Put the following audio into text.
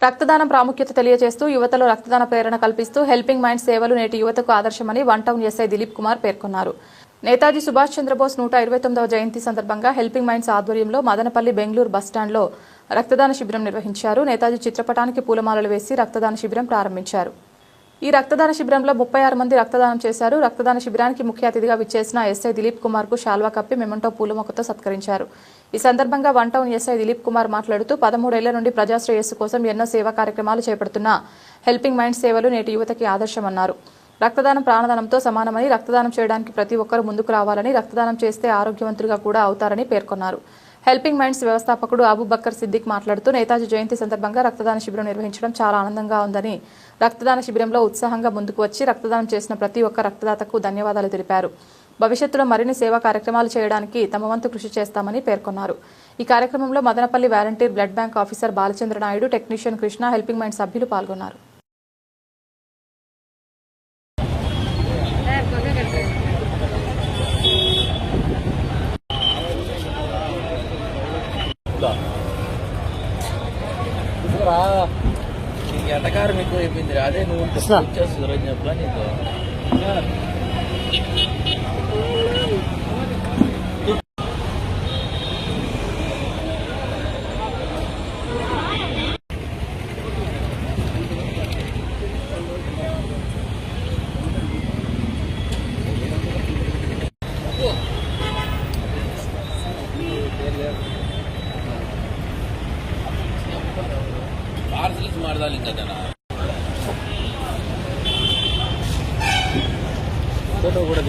రక్తదానం ప్రాముఖ్యత తెలియజేస్తూ యువతలో రక్తదాన ప్రేరణ కల్పిస్తూ హెల్పింగ్ మైండ్స్ సేవలు నేటి యువతకు ఆదర్శమని one town SI Dileep Kumar పేర్కొన్నారు. నేతాజీ సుభాష్ చంద్రబోస్ 129వ జయంతి సందర్భంగా హెల్పింగ్ మైండ్స్ ఆధ్వర్యంలో మదనపల్లి బెంగళూరు బస్టాండ్లో రక్తదాన శిబిరం నిర్వహించారు. నేతాజీ చిత్రపటానికి పూలమాలలు వేసి రక్తదాన శిబిరం ప్రారంభించారు. ఈ రక్తదాన శిబిరంలో 36 మంది రక్తదానం చేశారు. రక్తదాన శిబిరానికి ముఖ్య అతిథిగా విచ్చేసిన ఎస్ఐ దిలీప్ కుమార్ కు శాల్వా కప్పి మెమెంటో పూలమొక్కతో సత్కరించారు. ఈ సందర్భంగా one town SI Dileep Kumar మాట్లాడుతూ 13 ఏళ్ల నుండి ప్రజాశ్రేయస్సు కోసం ఎన్నో సేవా కార్యక్రమాలు చేపడుతున్న హెల్పింగ్ మైండ్స్ సేవలు నేటి యువతకి ఆదర్శమన్నారు. రక్తదానం ప్రాణదానంతో సమానమని, రక్తదానం చేయడానికి ప్రతి ఒక్కరూ ముందుకు రావాలని, రక్తదానం చేస్తే ఆరోగ్యవంతులుగా కూడా అవుతారని పేర్కొన్నారు. హెల్పింగ్ మైండ్స్ వ్యవస్థాపకుడు అబూబక్కర్ సిద్దిక్ మాట్లాడుతూ నేతాజీ జయంతి సందర్భంగా రక్తదాన శిబిరం నిర్వహించడం చాలా ఆనందంగా ఉందని, రక్తదాన శిబిరంలో ఉత్సాహంగా ముందుకు వచ్చి రక్తదానం చేసిన ప్రతి ఒక్క రక్తదాతకు ధన్యవాదాలు తెలిపారు. భవిష్యత్తులో మరిన్ని సేవా కార్యక్రమాలు చేయడానికి తమ వంతు కృషి చేస్తామని పేర్కొన్నారు. ఈ కార్యక్రమంలో Madanapalle volunteer blood bank officer Balachandra Naidu, technician Krishna, helping mind సభ్యులు పాల్గొన్నారు. ఎటకారం ఎక్కువ అయిపోయింది. అదే నువ్వు వచ్చేస్తుంది చెప్పలా నీకు. ಪಾರ್ಸಲ್ಸ್ ಮಾಡ್ದಾಲಿ ಜನ ಫೋಟೋ ಕೂಡ